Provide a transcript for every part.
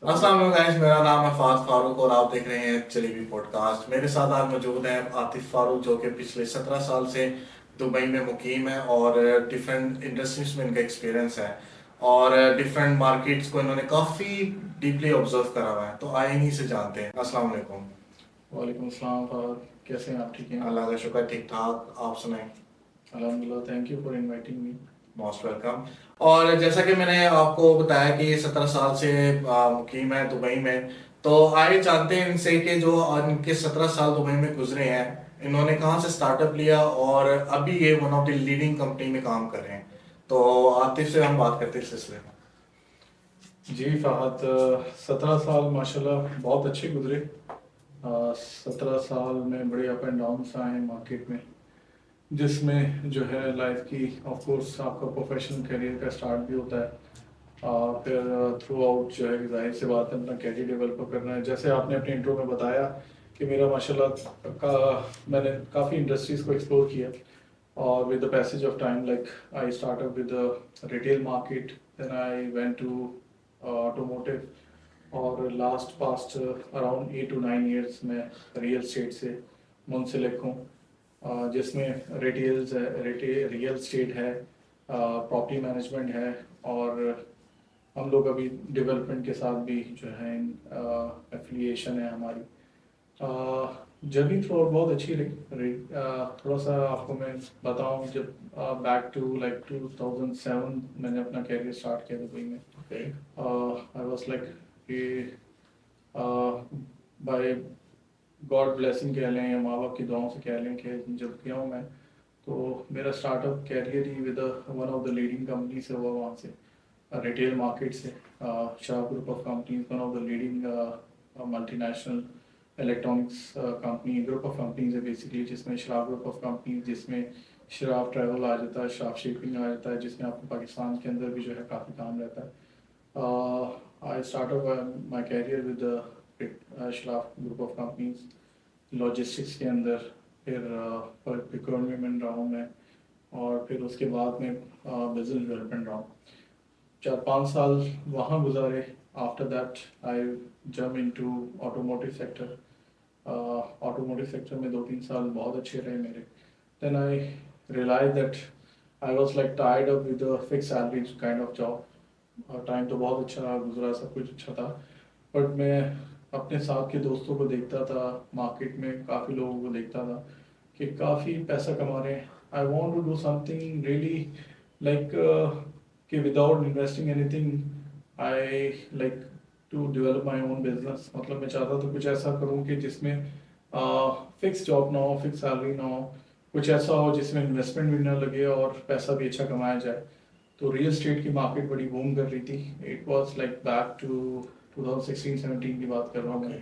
अस्सलाम वालेकुम गाइस, मेरा नाम है फात फारूक और आप देख रहे हैं चलेबी पॉडकास्ट। मेरे साथ आज मौजूद हैं आतिफ फारूक, जो कि पिछले 17 साल से दुबई में मुकीम है और डिफरेंट इंडस्ट्रीज में इनका एक्सपीरियंस है और डिफरेंट मार्केट्स को इन्होंने काफ़ी डीपली ऑब्जर्व करा हुआ है। तो आए इन्हीं से जानते हैं। अस्सलाम वालेकुम। वालेकुम अस्सलाम फहद, कैसे हैं आप? ठीक हैं? अल्लाह का शुक्र, ठीक ठाक। आप सुनाएं। अल्हम्दुलिल्लाह, thank you for inviting me. Most welcome. और जैसा कि मैंने आपको बताया कि ये 17 साल से मुकीम है दुबई में, तो आइए जानते हैं इनसे कि जो इनके 17 साल दुबई में गुजरे हैं, इन्होंने कहाँ से स्टार्टअप लिया और अभी ये one of the leading company में काम कर रहे हैं। तो आतिफ से हम बात करते हैं इस सिलसिले में। जी फहद, 17 साल माशाल्लाह बहुत अच्छे गुजरे। 17 साल में बड़े अप एंड डाउन आए हैं मार्केट में, जिसमें जो है लाइफ की ऑफ कोर्स आपका प्रोफेशनल करियर का स्टार्ट भी होता है। फिर थ्रू आउट जो है जाहिर सी बात है अपना कैरियर डेवलप करना है। जैसे आपने अपने इंट्रो में बताया कि मेरा माशाल्लाह का मैंने काफ़ी इंडस्ट्रीज़ को एक्सप्लोर किया, और with the passage of time, like I started with the retail market, then I went to automotive, और last past around 8 to 9 years में रियल स्टेट से मुंसलिक हूँ, जिसमें रियल स्टेट है, प्रॉपर्टी मैनेजमेंट है, और हम लोग अभी डेवलपमेंट के साथ भी जो है एफिलिएशन है हमारी। जर्नी थ्रू आउट बहुत अच्छी रही। थोड़ा सा आपको मैं बताऊं, जब बैक टू लाइक 2007 मैंने अपना कैरियर स्टार्ट किया दुबई में। ओके। आई वाज लाइक कि बाय गॉड ब्लेसिंग कह लें या माँ बाप की दुआओं से कह लें कि जब गया हूँ मैं, तो मेरा स्टार्टअप कैरियर ही with one of the leading company से हुआ वहाँ से, रिटेल मार्केट से। Shah group of companies, one of the leading multinational electronics company, group of companies है बेसिकली, जिसमें शराब ग्रुप ऑफ कंपनीज, जिसमें शराब ट्रैवल आ जाता है, शराब शिपिंग आ जाता है, जिसमें आपको पाकिस्तान के अंदर भी जो है काफ़ी काम रहता है। I start my career with शराब ग्रुप ऑफ कंपनीज लॉजिस्टिक्स के अंदर, फिर प्रिक्योरमेंट रहा हूँ मैं, और फिर उसके बाद में बिजनेस डेवलपमेंट रहा हूँ। 4-5 साल वहाँ गुजारे। After that I jump into automotive sector. Automotive sector में 2-3 साल बहुत अच्छे रहे मेरे। Then I realise that I was like tired up with fix salary kind of job. Time तो बहुत अच्छा गुजरा, सब कुछ अच्छा था, बट मैं अपने साथ के दोस्तों को देखता था, मार्केट में काफ़ी लोगों को देखता था कि काफ़ी पैसा कमा रहे हैं। I want to do something really like कि without investing anything, I like to develop my own business. मतलब मैं चाहता था कुछ ऐसा करूँ कि जिसमें फिक्स जॉब ना हो, फिक्स सैलरी ना हो, कुछ ऐसा हो जिसमें इन्वेस्टमेंट भी ना लगे और पैसा भी अच्छा कमाया जाए। तो रियल स्टेट की मार्केट बड़ी बूम कर रही थी। It was like back to 2016-17 की बात कर रहा हूँ मैं,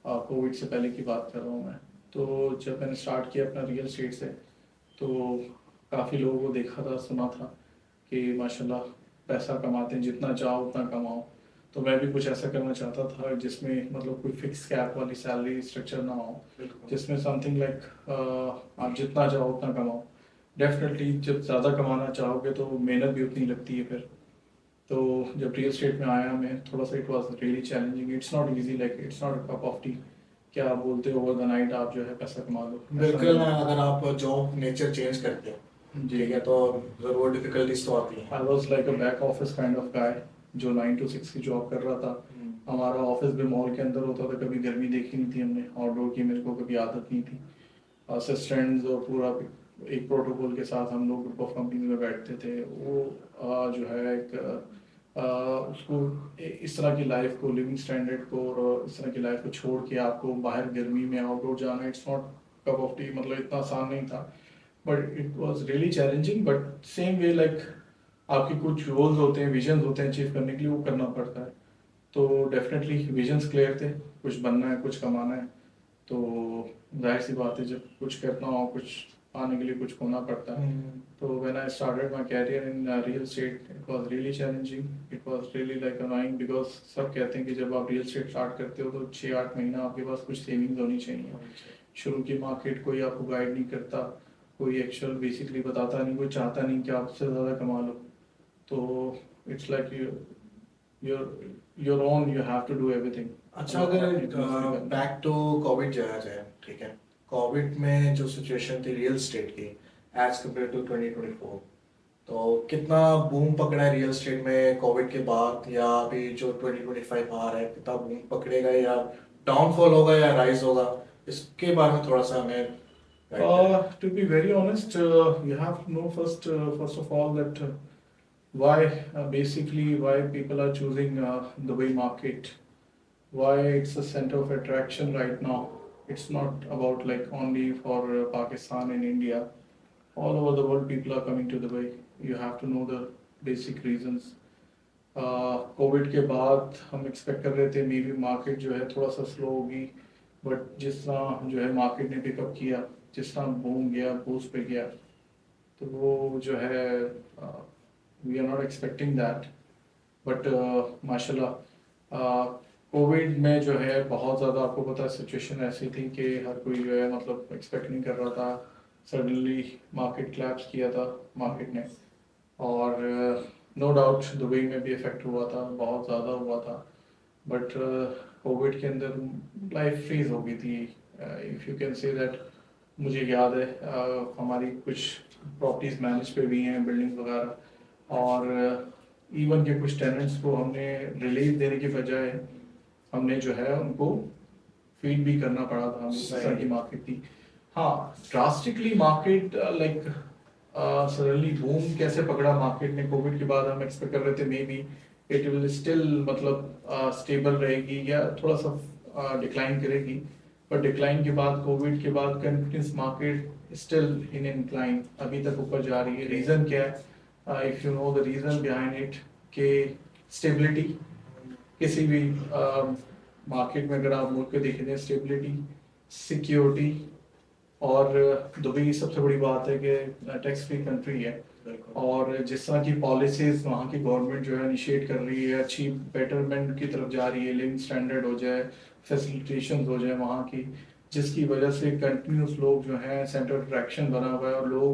ओके। कोविड से पहले की बात कर रहा हूँ मैं। तो जब मैंने स्टार्ट किया अपना रियल स्टेट से, तो काफ़ी लोगों को देखा था, सुना था कि माशाल्लाह पैसा कमाते हैं, जितना चाहो उतना कमाओ। तो मैं भी कुछ ऐसा करना चाहता था जिसमें मतलब कोई फिक्स कैप वाली सैलरी स्ट्रक्चर ना हो, बिल्कुल। जिसमें समथिंग लाइक आप जितना चाहो उतना कमाओ। डेफिनेटली जब ज़्यादा कमाना चाहोगे तो मेहनत भी उतनी लगती है फिर। तो जब रियल स्टेट में आया मैं, थोड़ा सा it was really challenging. It's not easy, like it's not a cup of T क्या आप बोलते हो ओवर द नाइट आप जो है पैसा कमा लो, ऐसा बिल्कुल, नहीं है। अगर आप जॉब नेचर चेंज करते हो, जी ठीक है, जी। तो ज़रूर डिफिकल्टीज तो आती हैं। I was like a back office kind of guy, जो 9 to 6 की जॉब कर रहा था। हमारा ऑफिस भी मॉल के अंदर होता था, कभी गर्मी देखी नहीं थी हमने आउटडोर की, मेरे को कभी आदत नहीं थी। असिस्टेंट्स और पूरा एक प्रोटोकॉल के साथ हम लोग ग्रुप ऑफ कंपनी में बैठते थे। वो जो है एक उसको इस तरह की लाइफ को, लिविंग स्टैंडर्ड को और इस तरह की लाइफ को छोड़ के आपको बाहर गर्मी में आउटडोर जाना, it's not cup of T, मतलब इतना आसान नहीं था। But it was really challenging, but same way like आपके कुछ गोल्स होते हैं, विजन्स होते हैं अचीव करने के लिए, वो करना पड़ता है। तो डेफिनेटली विजन्स क्लियर थे, कुछ बनना है, कुछ कमाना है। तो जाहिर सी बात है जब कुछ करना हो, कुछ पाने के लिए कुछ खोना पड़ता है। तो when I started my career in real estate, it was really challenging, it was really like annoying, because सब कहते हैं कि जब आप रियल स्टेट स्टार्ट करते हो तो 6-8 महीना आपके पास कुछ सेविंग्स होनी चाहिए। शुरू की मार्केट कोई आपको गाइड नहीं करता, कोई एक्चुअल बेसिकली बताता नहीं, कोई चाहता नहीं कि आपसे ज़्यादा कमा लो। तो it's like your your own, you have to do everything. अच्छा, अगर बैक टू कोविड जाया जाए, ठीक है, कोविड में जो सिचुएशन थी रियल स्टेट की एज कम्पेयर टू 2024, तो कितना बूम पकड़ा है रियल स्टेट में कोविड के बाद, या अभी जो 2025 आ रहा है कितना बूम पकड़ेगा, या डाउनफॉल होगा या राइज होगा, इसके बारे में थोड़ा सा हमें guide करें। To be very honest, you have to know first of all that why basically why people are choosing Dubai market, why it's a center of attraction right now. It's not about like only for Pakistan and India. All over the world, people are coming to Dubai. You have to know the basic reasons. Covid के बाद हम expect कर रहे थे may be market जो है थोड़ा सा स्लो होगी, बट जिस तरह जो है मार्केट ने पिकअप किया, जिस तरह बूम गया, बूस्ट पे गया, तो वो जो है we are not expecting that, but माशाल्लाह कोविड में जो है बहुत ज़्यादा, आपको पता है सिचुएशन ऐसी थी कि हर कोई जो है मतलब एक्सपेक्ट नहीं कर रहा था, सडनली मार्केट क्लैप्स किया था मार्केट ने, और नो डाउट दुबई में भी इफेक्ट हुआ था, बहुत ज़्यादा हुआ था, बट कोविड के अंदर लाइफ फ्रीज हो गई थी, if you can say that. मुझे याद है हमारी कुछ प्रॉपर्टीज़ मैनेज पे भी हैं, बिल्डिंग्स वगैरह, और इवन के कुछ टेनेंट्स को हमने रिलीफ देने के बजाय हमने जो है उनको फीड भी करना पड़ा था, हमें इस तरह की मार्केट थी। हाँ, drastically market like suddenly boom कैसे पकड़ा मार्केट ने कोविड के बाद, हम एक्सपेक्ट कर रहे थे may be it will still मतलब स्टेबल रहेगी या थोड़ा सा डिक्लाइन करेगी, पर डिक्लाइन के बाद, कोविड के बाद confidence market still in incline, अभी तक ऊपर जा रही है। रीज़न क्या है? If you know the reason behind it, के स्टेबिलिटी, किसी भी मार्केट में अगर आप मुल्क के देखें, स्टेबिलिटी, सिक्योरिटी, और दुबई सबसे बड़ी बात है कि टैक्स फ्री कंट्री है, और जिस तरह की पॉलिसीज वहाँ की गवर्नमेंट जो है इनिशिएट कर रही है, अच्छी बेटरमेंट की तरफ जा रही है, लिविंग स्टैंडर्ड हो जाए, फैसिलिटेशन हो जाए वहाँ की, जिसकी वजह से कंटिन्यूस लोग जो हैं सेंटर ऑफ अट्रैक्शन बना हुआ है, और लोग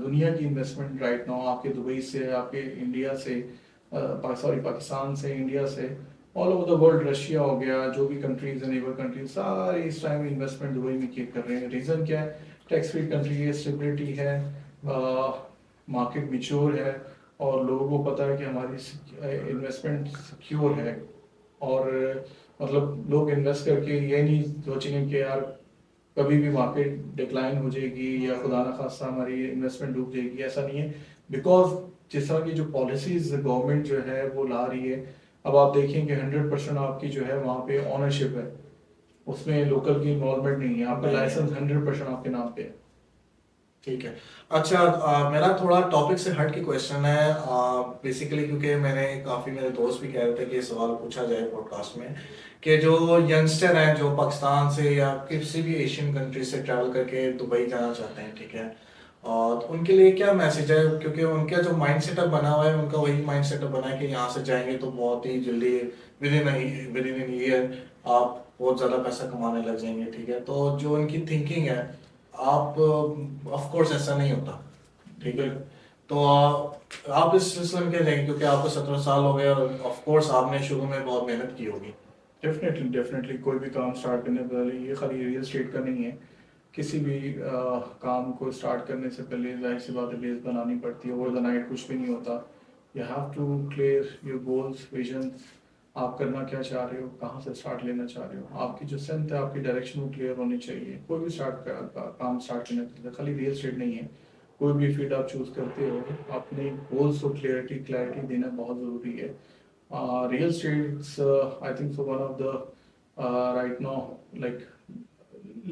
दुनिया की इन्वेस्टमेंट राइट नाउ आपके दुबई से, आपके इंडिया से, पाकिस्तान से, इंडिया से, all over the world, Russia हो गया, जो भी कंट्रीज हैं, नेबर कंट्रीज, सारे इस टाइम इन्वेस्टमेंट दुबई में किए कर रहे हैं। रीज़न क्या है? टैक्स फ्री कंट्री है, स्टेबिलिटी है, मार्केट मिच्योर है, और लोगों को पता है कि हमारी इन्वेस्टमेंट सिक्योर है, और मतलब लोग इन्वेस्ट करके ये नहीं सोचेंगे कि यार कभी भी मार्केट डिक्लाइन हो जाएगी या खुदा ना खास्ता हमारी इन्वेस्टमेंट डूब जाएगी, ऐसा नहीं है। बिकॉज जिस तरह की जो पॉलिसीज गवर्नमेंट जो है वो ला रही है, अब आप देखें कि 100% आपकी जो है वहाँ पे ऑनरशिप है, उसमें लोकल की इन्वॉल्वमेंट नहीं है, आपका लाइसेंस 100% आपके नाम पे है। ठीक है। अच्छा, मेरा थोड़ा टॉपिक से हट के क्वेश्चन है, बेसिकली क्योंकि मैंने काफ़ी, मेरे दोस्त भी कह रहे थे कि ये सवाल पूछा जाए पॉडकास्ट में, कि जो यंगस्टर हैं जो पाकिस्तान से या किसी भी एशियन कंट्री से ट्रैवल करके दुबई जाना चाहते हैं, ठीक है, और तो उनके लिए क्या मैसेज है? क्योंकि उनका जो माइंड सेटअप बना हुआ है, उनका वही माइंड सेटअप बना है कि यहाँ से जाएंगे तो बहुत ही जल्दी विद इन एन ईयर आप बहुत ज़्यादा पैसा कमाने लग जाएंगे, ठीक है, तो जो उनकी थिंकिंग है, आप ऑफ कोर्स ऐसा नहीं होता, ठीक है, तो आप इस सिलसिले में क्या जाएंगे, क्योंकि आपको 17 साल हो गए और ऑफ कोर्स आपने शुरू में बहुत मेहनत की होगी। डेफिनेटली कोई भी काम स्टार्ट करने पहले, ये खाली रियल एस्टेट का नहीं है, किसी भी काम को स्टार्ट करने से पहले जाहिर सी बात है बेस बनानी पड़ती है, ओवर द नाइट कुछ भी नहीं होता। You have to clear your goals, vision, आप करना क्या चाह रहे हो, कहाँ से स्टार्ट लेना चाह रहे हो, आपकी जो सेंथ है, आपकी डायरेक्शन वो क्लियर होनी चाहिए। कोई भी काम स्टार्ट करने के लिए खाली रियल एस्टेट नहीं है, कोई भी फील्ड आप चूज करते हो, अपने गोल्स को क्लैरिटी देना बहुत ज़रूरी है। Real estates I think so one of the right now like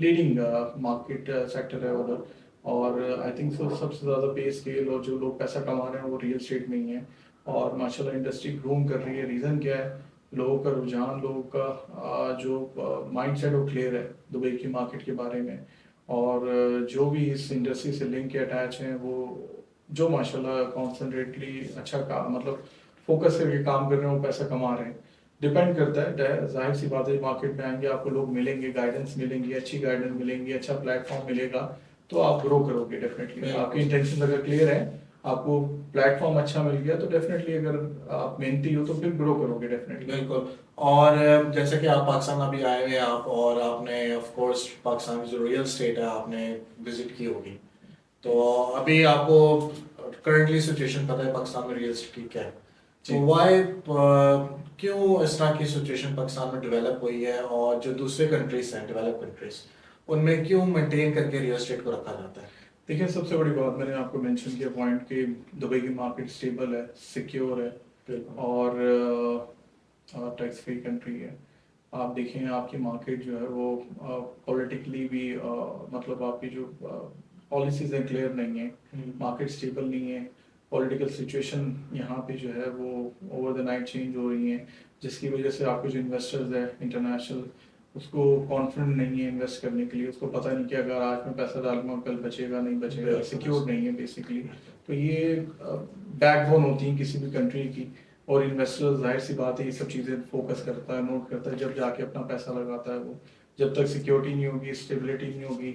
leading market sector है उधर, और आई थिंक सो सबसे ज़्यादा पे स्केल और जो लोग पैसा कमा रहे हैं वो रियल स्टेट में ही है, और माशाल्लाह इंडस्ट्री ग्रूम कर रही है। रीज़न क्या है? लोगों का रुझान, लोगों का जो माइंड सेट वो क्लियर है दुबई की मार्केट के बारे में, और जो भी इस इंडस्ट्री से लिंक के अटैच हैं वो जो माशाल्लाह कॉन्सेंट्रेटली अच्छा काम, मतलब फोकस करके काम कर रहे हैं, वो पैसा कमा रहे हैं। डिपेंड करता है, जाहिर सी बात है, मार्केट में आएंगे आपको लोग मिलेंगे, गाइडेंस मिलेंगी, अच्छी गाइडेंस मिलेंगी, अच्छा प्लेटफॉर्म मिलेगा, तो आप ग्रो करोगे डेफिनेटली। आपकी इंटेंशन अगर क्लियर है आपको प्लेटफॉर्म अच्छा मिल गया तो डेफिनेटली अगर आप मेहनती हो तो फिर ग्रो करोगे डेफिनेटली। बिल्कुल। और जैसे कि आप पाकिस्तान अभी आए हुए हैं आप, और आपने ऑफ कोर्स पाकिस्तान की जो रियल स्टेट है आपने विजिट की होगी, तो अभी आपको करंटली सिचुएशन पता है पाकिस्तान में रियल स्टेट की क्या है। जी। तो वाई क्यों इस तरह की सिचुएशन पाकिस्तान में डेवलप हुई है, और जो दूसरे कंट्रीज हैं डेवलप कंट्रीज, उनमें क्यों मेंटेन करके रियल स्टेट को रखा जाता है। देखिए सबसे बड़ी बात मैंने आपको मेंशन किया पॉइंट कि दुबई की मार्केट स्टेबल है, सिक्योर है बिल्कुल। और टैक्स फ्री कंट्री है। आप देखें आपकी मार्केट जो है वो पॉलिटिकली भी मतलब आपकी जो पॉलिसीज हैं क्लियर नहीं है, मार्केट स्टेबल नहीं है, पॉलिटिकल सिचुएशन यहाँ पे जो है वो ओवर द नाइट चेंज हो रही है, जिसकी वजह से आपके जो इन्वेस्टर्स है इंटरनेशनल उसको कॉन्फिडेंट नहीं है इन्वेस्ट करने के लिए, उसको पता नहीं कि अगर आज मैं पैसा डालूंगा कल बचेगा नहीं बचेगा, सिक्योर नहीं है बेसिकली। तो ये बैकबोन होती है किसी भी कंट्री की, और इन्वेस्टर जाहिर सी बात है ये सब चीज़ें फोकस करता है, नोट करता है जब जाके अपना पैसा लगाता है वो। जब तक सिक्योरिटी नहीं होगी, स्टेबिलिटी नहीं होगी,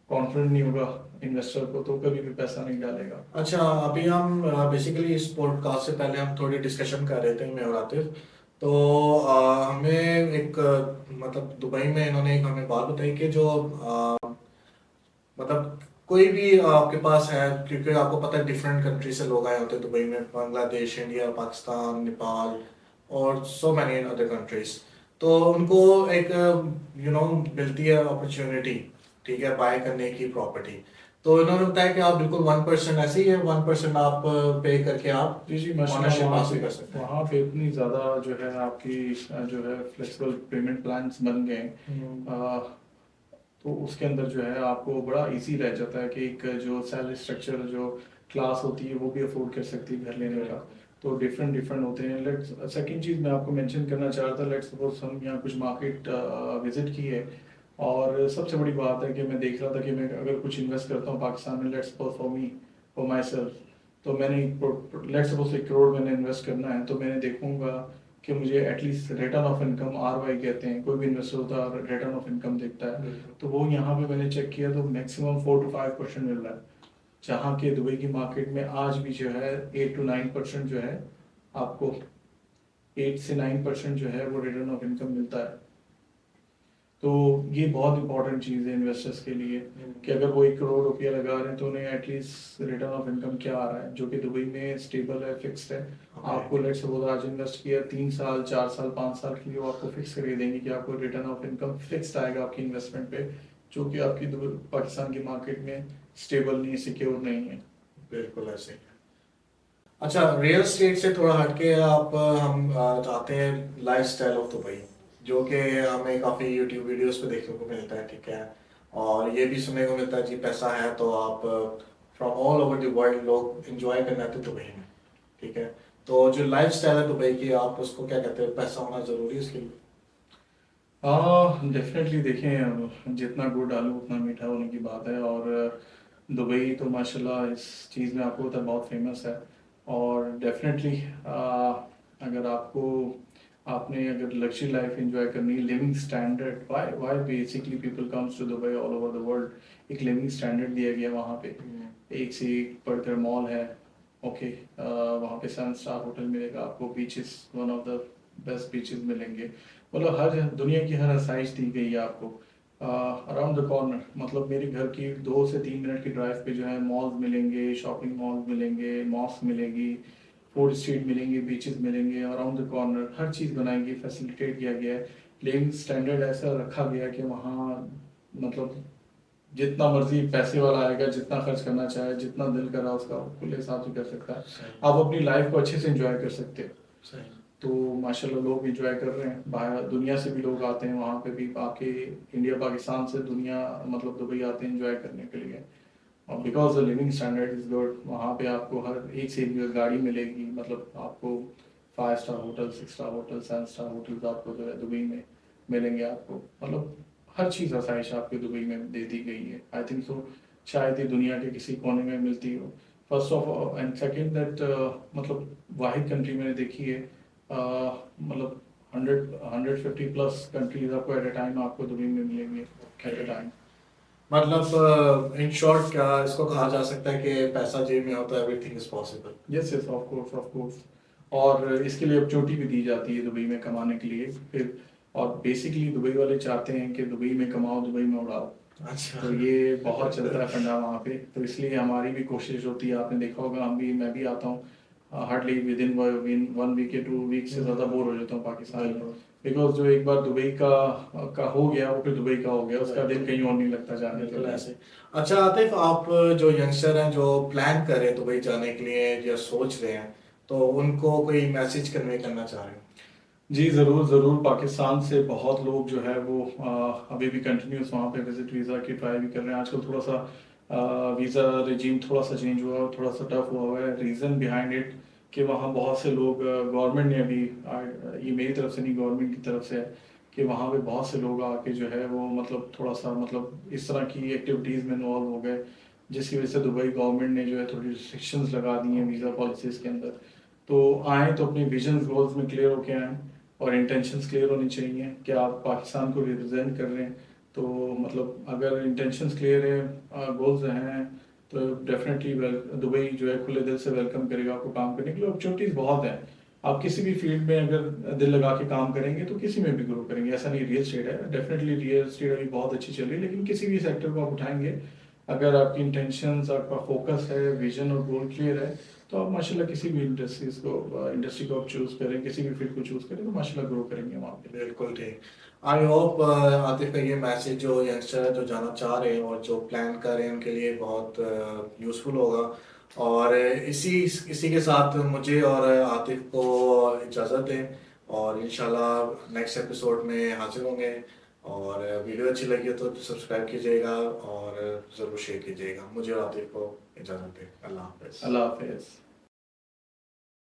कॉन्फिडेंट नहीं होगा इन्वेस्टर को, तो कभी भी पैसा नहीं डालेगा। अच्छा, अभी हम बेसिकली इस पॉडकास्ट से पहले हम थोड़ी डिस्कशन कर रहे थे मैं और आतिफ। तो हमें एक मतलब दुबई में इन्होंने एक हमें बात बताई कि जो मतलब कोई भी आपके पास है, क्योंकि आपको पता है डिफरेंट कंट्री से लोग आए होते हैं दुबई में, बांग्लादेश, इंडिया, पाकिस्तान, नेपाल और सो मैनी अदर कंट्रीज। तो उनको एक मिलती है अपॉर्चुनिटी, ठीक है, बाय करने की प्रॉपर्टी। तो इन्होंने बताया कि आप बिल्कुल 1% ऐसे ही है, 1% आप पे करके आप जी जी माशाल्लाह, ओनरशिप वहाँ हासिल पे कर सकते हैं। वहाँ पे इतनी ज़्यादा जो है आपकी जो है फ्लेक्सिबल पेमेंट प्लान्स बन गए हैं, तो उसके अंदर जो है आपको बड़ा इजी रह जाता है कि एक जो सैलरी स्ट्रक्चर जो क्लास होती है वो भी अफोर्ड कर सकती है घर लेने का। तो डिफरेंट डिफरेंट होते हैं। लेट्स सेकंड चीज़ मैं आपको मेंशन करना चाह रहा था, लेट्स सपोज हम यहाँ कुछ मार्केट विजिट की है, और सबसे बड़ी बात है कि मैं देख रहा था कि मैं अगर कुछ इन्वेस्ट करता हूँ पाकिस्तान में, let's suppose for me, for my self, तो मैंने लेट्स सपोज 1 करोड़ मैंने इन्वेस्ट करना है, तो मैंने देखूंगा कि मुझे at least return of income ROI कहते हैं, कोई भी इन्वेस्टर होता है रिटर्न ऑफ इनकम देखता है, तो वो यहाँ पे मैंने चेक किया तो मैक्सिमम 4 to 5% मिल रहा है। जहाँ के दुबई की मार्केट में आज भी जो है 8 to 9% जो है आपको 8 से 9% जो है वो रिटर्न ऑफ इनकम मिलता है। तो ये बहुत इंपॉर्टेंट चीज़ है इन्वेस्टर्स के लिए कि अगर वो 1 करोड़ रुपया लगा रहे हैं तो उन्हें एटलीस्ट रिटर्न ऑफ इनकम क्या आ रहा है, जो कि दुबई में स्टेबल है, फिक्स्ड है। आपको लेट्स सपोज आज इन्वेस्ट किया 3 साल 4 साल 5 साल के लिए, वो आपको फिक्स करके देंगे कि आपको रिटर्न ऑफ इनकम फिक्स्ड आएगा आपकी इन्वेस्टमेंट पे, जो कि आपकी पाकिस्तान की मार्केट में स्टेबल नहीं, सिक्योर नहीं है। बिल्कुल ऐसे ही। अच्छा, रियल स्टेट से थोड़ा हटके आप हम चाहते हैं लाइफ स्टाइल ऑफ दुबई, जो कि हमें काफ़ी यूट्यूब वीडियोस पे देखने को मिलता है, ठीक है, और ये भी सुनने को मिलता है जी पैसा है तो आप from all over the world लोग एंजॉय करने आते हैं दुबई में, ठीक है। तो जो लाइफ स्टाइल है दुबई की, आप उसको क्या कहते हैं, पैसा होना ज़रूरी है उसके लिए। हाँ डेफिनेटली, देखें जितना गुड़ डालो उतना मीठा होने की बात है, और दुबई तो माशाल्लाह इस चीज़ में आपको पता है बहुत फेमस है। और डेफिनेटली अगर आपको आपने अगर लग्जरी लाइफ एंजॉय करनी है, living standard, why why basically people comes to Dubai all over the world, एक लिविंग स्टैंडर्ड दिया गया वहाँ पे, एक से एक बढ़कर मॉल है, ओके, वहाँ पे 7 स्टार होटल मिलेगा आपको, beaches one of the best beaches मिलेंगे, मतलब हर दुनिया की हर आसाइश दी गई है आपको अराउंड द कॉर्नर। मतलब मेरे घर की 2 से 3 मिनट की ड्राइव पे जो है मॉल्स मिलेंगे, शॉपिंग मॉल्स मिलेंगे, मॉस्क मिलेगी, फूड स्ट्रीट मिलेंगी, बीचेस मिलेंगे, अराउंड द कॉर्नर हर चीज़ बनाएंगी, फैसिलिटेट किया गया है। लिविंग स्टैंडर्ड ऐसा रखा गया है कि वहाँ मतलब जितना मर्जी पैसे वाला आएगा, जितना खर्च करना चाहे, जितना दिल करा उसका खुले हिसाब से कर सकता है, आप अपनी लाइफ को अच्छे से एंजॉय कर सकते हो। सही। तो माशाल्लाह लोग एंजॉय कर रहे हैं, बाहर दुनिया से भी लोग आते हैं वहाँ पे भी आके, इंडिया पाकिस्तान से दुनिया मतलब दुबई आते हैं एंजॉय करने के लिए, और because the living standard is good. वहाँ पे आपको हर एक से एक गाड़ी मिलेगी, मतलब आपको 5 star hotel, 6 star hotel, 7 star hotels आपको जो है दुबई में मिलेंगे आपको, मतलब हर चीज़ आसाइश आपको दुबई में दे दी गई है। आई थिंक सो शायद ही दुनिया के किसी कोने में मिलती हो। First of and second that मतलब वाहिद कंट्री मैंने देखी है, मतलब 150+ कंट्रीज आपको एट अ टाइम आपको दुबई में मिलेंगे एट अ टाइम। मतलब इन शॉर्ट क्या इसको कहा जा सकता है कि पैसा जेब में हो तो everything is possible. Yes yes, of course of course. और इसके लिए अपॉर्चुनिटी भी दी जाती है दुबई में कमाने के लिए फिर। और बेसिकली दुबई वाले चाहते हैं कि दुबई में कमाओ, दुबई में उड़ाओ। अच्छा। तो ये बहुत चलता है फंडा वहाँ पे, तो इसलिए हमारी भी कोशिश होती है। आपने देखा होगा, मैं भी आता हूँ हार्डली विद इन 1 वीक या 2 वीक से ज़्यादा बोर हो जाता हूँ पाकिस्तान में। बिल्कुल। बिकॉज जो एक बार दुबई का हो गया वो फिर दुबई का हो गया, उसका दिल कहीं और नहीं लगता जाने के बिल्कुल लिए। ऐसे। अच्छा आतिफ, आप जो यंगस्टर हैं जो प्लान कर रहे हैं दुबई जाने के लिए या सोच रहे हैं, तो उनको कोई मैसेज कन्वे करना चाह रहे हो? जी ज़रूर ज़रूर। पाकिस्तान से बहुत लोग जो है वो अभी भी कंटिन्यूस वहाँ पे विजिट वीज़ा की ट्राई भी कर रहे हैं। आजकल थोड़ा सा वीज़ा रिजीम थोड़ा सा चेंज हुआ है, थोड़ा सा टफ हुआ है। रीज़न बिहाइंड इट कि वहाँ बहुत से लोग, गवर्नमेंट ने अभी ये मेरी तरफ से नहीं, गवर्नमेंट की तरफ से है कि वहाँ पे बहुत से लोग आके जो है वो मतलब थोड़ा सा मतलब इस तरह की एक्टिविटीज़ में इन्वॉल्व हो गए, जिसकी वजह से दुबई गवर्नमेंट ने जो है थोड़ी रिस्ट्रिक्शंस लगा दी हैं वीज़ा पॉलिसीज़ के अंदर। तो आएँ तो अपने विजन गोल्स में क्लियर होके आएँ, और इंटेंशंस क्लियर होनी चाहिए कि आप पाकिस्तान को रिप्रेजेंट कर रहे हैं। तो मतलब अगर इंटेंशंस क्लियर है, गोल्स हैं, तो डेफिनेटली दुबई जो है खुले दिल से वेलकम करेगा आपको काम करने के लिए। अपॉर्चुनिटीज़ बहुत हैं। आप किसी भी फील्ड में अगर दिल लगा के काम करेंगे तो किसी में भी ग्रो करेंगे। ऐसा नहीं रियल स्टेट है, डेफिनेटली रियल स्टेट अभी बहुत अच्छी चल रही है, लेकिन किसी भी सेक्टर को आप उठाएंगे, अगर आपकी इंटेंशंस, आपका फोकस है, विजन और गोल क्लियर है, तो आप माशाल्लाह किसी भी इंडस्ट्री को आप चूज़ करें, किसी भी फील्ड को चूज़ करें, तो माशाल्लाह ग्रो करेंगे वहाँ पे। बिल्कुल ठीक। आई होप आतिफ का ये मैसेज जो यंगस्टर जो जाना चाह रहे हैं और जो प्लान कर रहे हैं उनके लिए बहुत यूज़फुल होगा। और इसी के साथ मुझे और आतिफ को इजाज़त दें, और इंशाल्लाह नेक्स्ट एपिसोड में हाजिर होंगे। और वीडियो अच्छी लगी हो तो सब्सक्राइब कीजिएगा और ज़रूर शेयर कीजिएगा। मुझे और आतिफ को इजाज़त दें। अल्लाह हाफ़िज़। अल्लाह हाफिज़।